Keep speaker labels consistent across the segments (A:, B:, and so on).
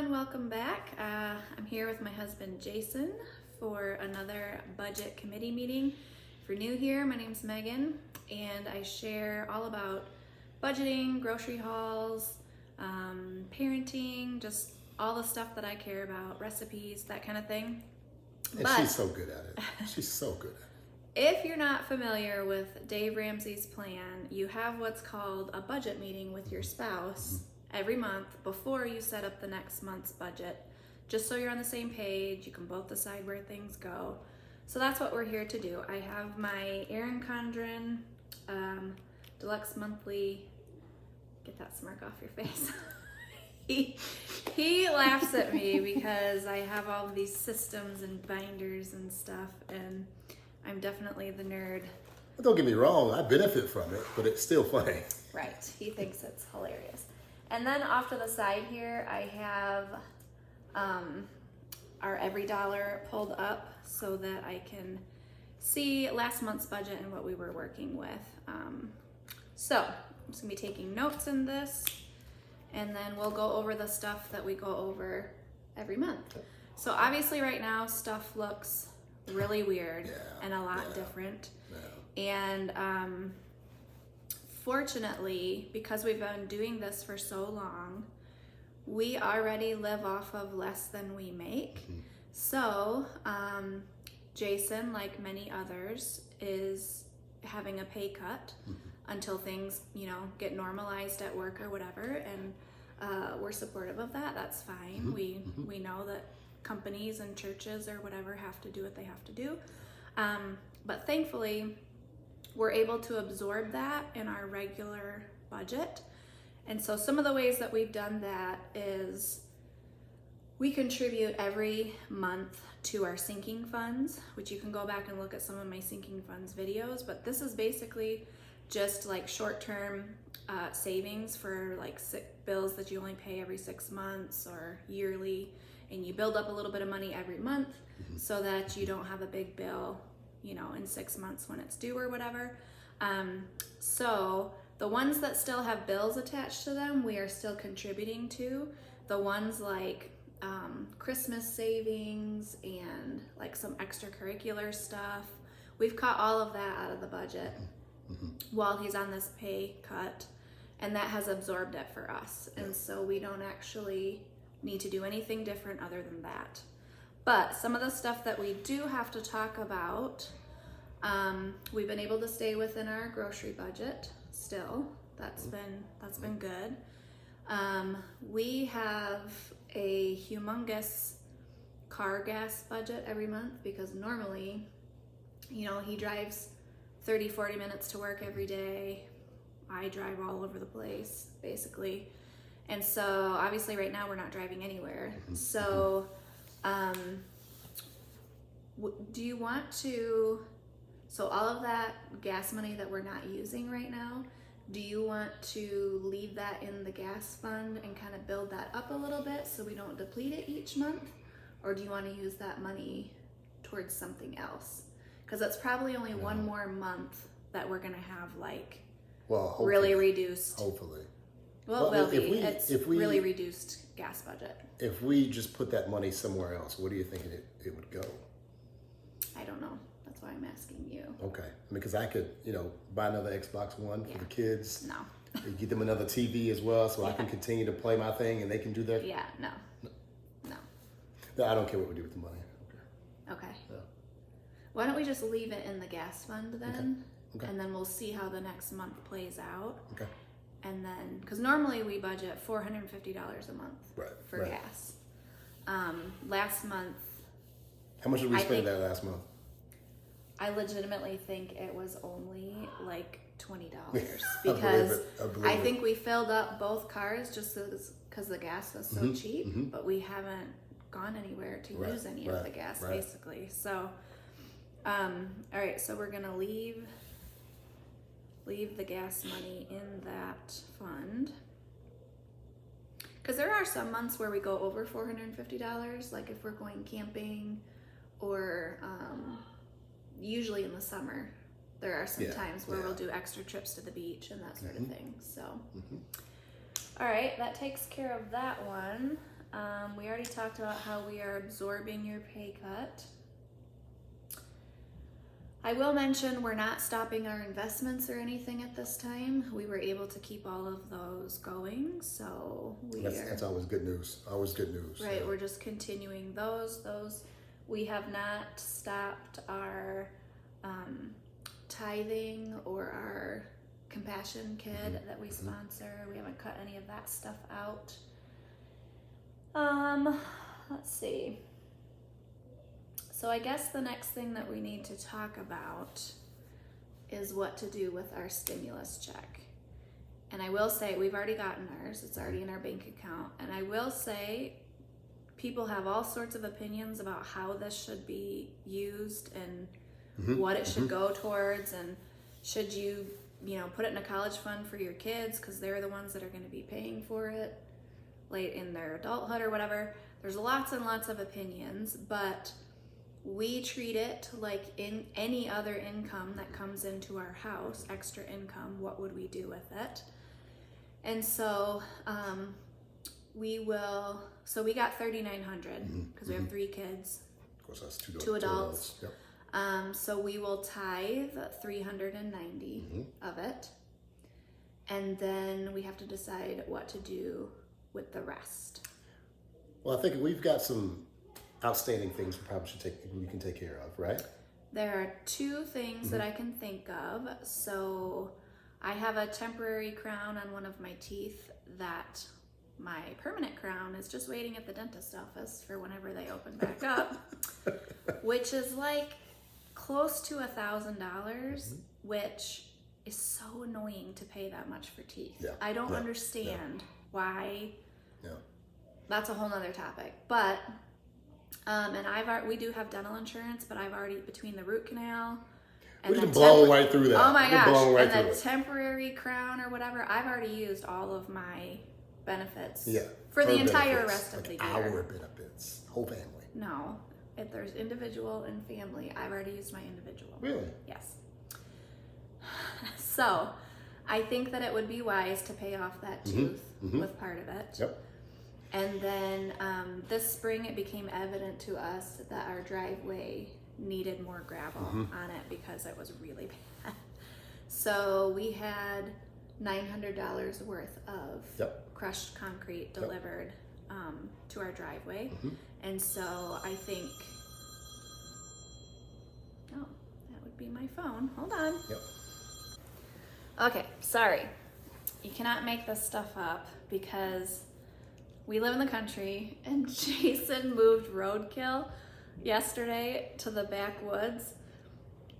A: everyone, welcome back. I'm here with my husband Jason for another budget committee meeting. If you're new here, my name's Megan and I share all about budgeting, grocery hauls, parenting, just all the stuff that I care about, recipes, that kind of thing.
B: And she's so good at it. She's so good at it.
A: If you're not familiar with Dave Ramsey's plan, you have what's called a budget meeting with your spouse every month before you set up the next month's budget, just so you're on the same page. You can both decide where things go. So that's what we're here to do. I have my Erin Condren Deluxe Monthly. Get that smirk off your face. He laughs at me because I have all of these systems and binders and stuff, and I'm definitely the nerd.
B: But don't get me wrong, I benefit from it, but it's still funny.
A: Right, he thinks it's hilarious. And then off to the side here, I have our every dollar pulled up so that I can see last month's budget and what we were working with. So I'm just gonna be taking notes in this, and then we'll go over the stuff that we go over every month. So obviously right now stuff looks really weird and a lot different. And fortunately, because we've been doing this for so long, we already live off of less than we make. So Jason, like many others, is having a pay cut until things, get normalized at work or whatever, and we're supportive of that. That's fine. We know that companies and churches or whatever have to do what they have to do, but thankfully we're able to absorb that in our regular budget. And so some of the ways that we've done that is we contribute every month to our sinking funds, which you can go back and look at some of my sinking funds videos, but this is basically just like short-term savings for like bills that you only pay every 6 months or yearly, and you build up a little bit of money every month so that you don't have a big bill in 6 months when it's due or whatever. So the ones that still have bills attached to them, we are still contributing to. The ones like Christmas savings and like some extracurricular stuff, we've cut all of that out of the budget while he's on this pay cut, and that has absorbed it for us. And so we don't actually need to do anything different other than that. But some of the stuff that we do have to talk about, we've been able to stay within our grocery budget still. That's been good. We have a humongous car gas budget every month because normally, he drives 30-40 minutes to work every day. I drive all over the place, basically. And so obviously right now we're not driving anywhere. So do you want to, so all of that gas money that we're not using right now, do you want to leave that in the gas fund and kind of build that up a little bit so we don't deplete it each month? Or do you want to use that money towards something else? Because that's probably only one more month that we're going to have really reduced.
B: Hopefully.
A: Well, it will be. It's really reduced gas budget.
B: If we just put that money somewhere else, where do you think it would go?
A: I don't know. That's why I'm asking you.
B: Okay. Because I could, buy another Xbox One for the kids.
A: No.
B: Get them another TV as well so I can continue to play my thing and they can do their...
A: Yeah, no.
B: No, I don't care what we do with the money.
A: Okay.
B: Yeah.
A: Why don't we just leave it in the gas fund then?
B: Okay.
A: And then we'll see how the next month plays out.
B: Okay.
A: And then, because normally we budget $450 a month for gas. Last month...
B: How much did we spend that last month?
A: I legitimately think it was only like $20 because I think we filled up both cars just because the gas was so cheap, but we haven't gone anywhere to use any of the gas basically. So, all right, so we're gonna leave the gas money in that fund. Because there are some months where we go over $450, like if we're going camping or usually in the summer. There are some times where we'll do extra trips to the beach and that sort of thing. So, all right, that takes care of that one. We already talked about how we are absorbing your pay cut. I will mention we're not stopping our investments or anything at this time. We were able to keep all of those going, so
B: That's always good news. Always good news.
A: Right,
B: Yeah.
A: we're just continuing those. We have not stopped our tithing or our Compassion Kid that we sponsor. We haven't cut any of that stuff out. Let's see. So I guess the next thing that we need to talk about is what to do with our stimulus check. And I will say, we've already gotten ours. It's already in our bank account. And I will say, people have all sorts of opinions about how this should be used and what it should go towards. And should you, put it in a college fund for your kids because they're the ones that are going to be paying for it late in their adulthood or whatever. There's lots and lots of opinions, but we treat it like in any other income that comes into our house, extra income. What would we do with it? And so we got $3,900 because we have 3 kids.
B: Of course, that's
A: two adults.
B: Yep.
A: So we will tithe $390 of it, and then we have to decide what to do with the rest.
B: Well, I think we've got some outstanding things we can take care of, right?
A: There are 2 things that I can think of. So I have a temporary crown on one of my teeth that my permanent crown is just waiting at the dentist office for whenever they open back up, which is like close to $1,000, which is so annoying to pay that much for teeth.
B: Yeah.
A: I don't understand why.
B: Yeah.
A: That's a whole nother topic. But and we do have dental insurance, but I've already, between the root canal and
B: We've blown right through that.
A: Oh my gosh.
B: Right
A: and the temporary crown or whatever, I've already used all of my benefits for the entire rest of the year.
B: Our benefits, whole family.
A: No, if there's individual and family, I've already used my individual.
B: Really?
A: Yes. So I think that it would be wise to pay off that tooth with part of it.
B: Yep.
A: And then this spring it became evident to us that our driveway needed more gravel on it because it was really bad. So we had $900 worth of crushed concrete delivered to our driveway. And so I think, that would be my phone. Hold on.
B: Yep.
A: Okay, sorry. You cannot make this stuff up because we live in the country and Jason moved roadkill yesterday to the backwoods,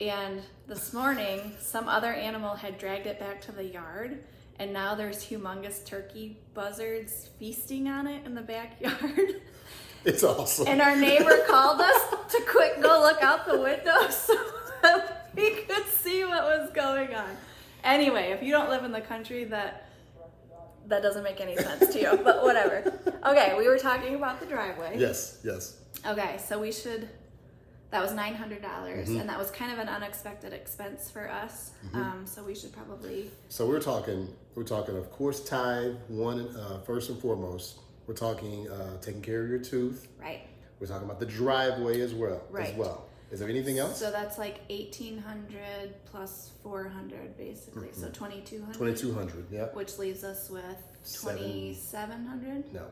A: and this morning some other animal had dragged it back to the yard, and now there's humongous turkey buzzards feasting on it in the backyard.
B: It's awesome.
A: And our neighbor called us to quick go look out the window so that we could see what was going on. Anyway, if you don't live in the country, that doesn't make any sense to you, but whatever. Okay, we were talking about the driveway.
B: Yes.
A: Okay, so that was $900, and that was kind of an unexpected expense for us. So we should probably.
B: So we're talking, of course, tithe, first and foremost. We're talking taking care of your tooth.
A: Right.
B: We're talking about the driveway as well.
A: Right.
B: Is there anything else?
A: So that's like $1,800 plus $400, basically. So $2,200.
B: $2,200. Yeah.
A: Which leaves us with $2,700.
B: No.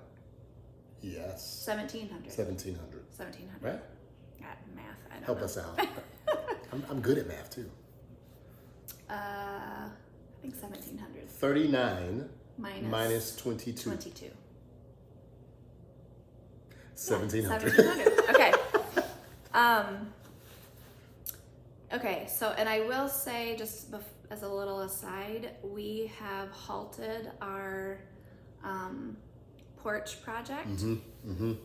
B: Yes.
A: $1,700.
B: $1,700. Right.
A: Got math. I don't
B: Help
A: know.
B: us out. I'm good at math too.
A: I think 1,700.
B: 39
A: minus
B: 22.
A: 22.
B: 1,700.
A: 1,700. Okay. Okay, so, and I will say, just as a little aside, we have halted our porch project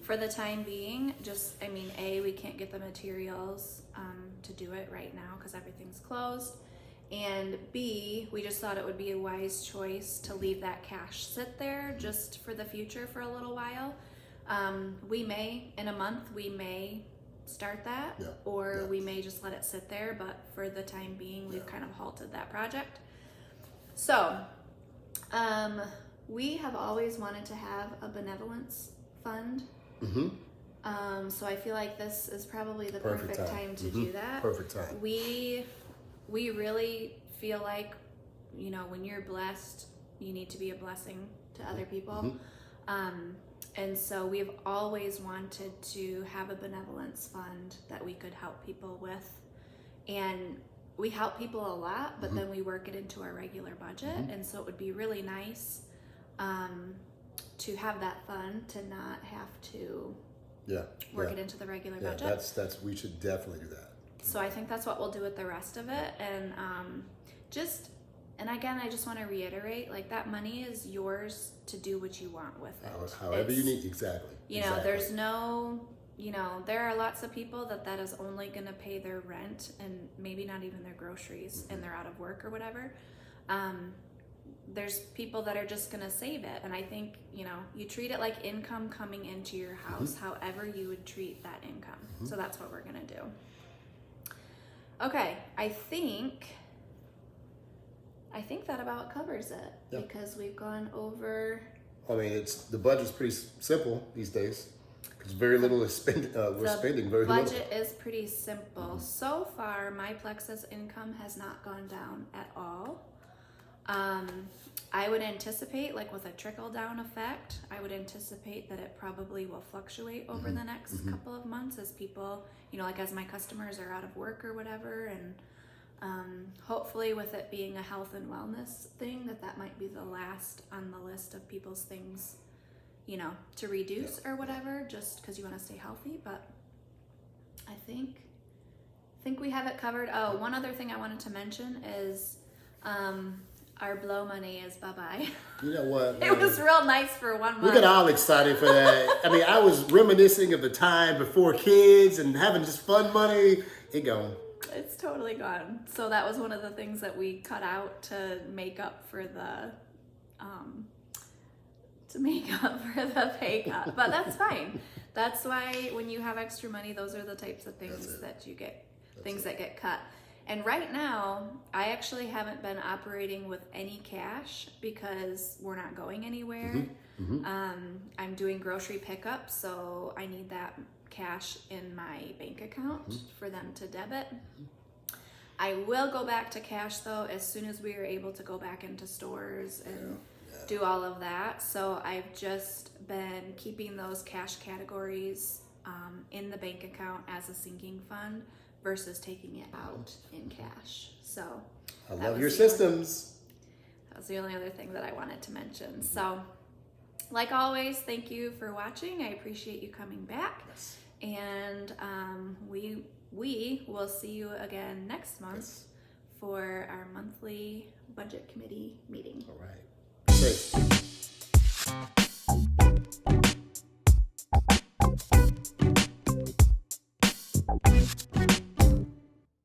A: for the time being. We can't get the materials to do it right now because everything's closed. And B, we just thought it would be a wise choice to leave that cash sit there just for the future for a little while. In a month, we may start that, or we may just let it sit there, but for the time being, we've kind of halted that project. So, we have always wanted to have a benevolence fund. So I feel like this is probably the perfect time to do that.
B: Perfect time.
A: We really feel like, you know, when you're blessed, you need to be a blessing to other people. And so we've always wanted to have a benevolence fund that we could help people with. And we help people a lot, but then we work it into our regular budget. And so it would be really nice to have that fund, to not have to work it into the regular budget.
B: That's we should definitely do that.
A: So I think that's what we'll do with the rest of it. And and again, I just want to reiterate, like, that money is yours to do what you want with it.
B: However you need, exactly.
A: You know, there's no, you know, there are lots of people that is only going to pay their rent and maybe not even their groceries, and they're out of work or whatever. There's people that are just going to save it. And I think, you know, you treat it like income coming into your house, however you would treat that income. So that's what we're going to do. Okay, I think that about covers it, because we've gone over.
B: I mean, the budget's pretty simple these days, because very little is spending. We're spending very little.
A: The budget is pretty simple. So far, my Plexus income has not gone down at all. I would anticipate, like, with a trickle-down effect, I would anticipate that it probably will fluctuate over the next couple of months as people, you know, like, as my customers are out of work or whatever, and hopefully with it being a health and wellness thing, that might be the last on the list of people's things, you know, to reduce or whatever, just because you want to stay healthy. But I think we have it covered. Oh, one other thing I wanted to mention is our blow money is bye-bye.
B: You know what?
A: It was real nice for 1 month.
B: We got all excited for that. I mean, I was reminiscing of the time before kids and having just fun money. It gone.
A: It's totally gone. So that was one of the things that we cut out to make up for the pay cut. But that's fine. That's why when you have extra money, those are the types of things that you get, that get cut. And right now, I actually haven't been operating with any cash because we're not going anywhere. I'm doing grocery pickup, so I need that cash in my bank account for them to debit. I will go back to cash, though, as soon as we are able to go back into stores and do all of that. So I've just been keeping those cash categories in the bank account as a sinking fund versus taking it out in cash. So
B: I love your systems.
A: That was the only other thing that I wanted to mention. So, like always, thank you for watching. I appreciate you coming back.
B: Yes.
A: And we will see you again next month for our monthly budget committee meeting.
B: All right. Great.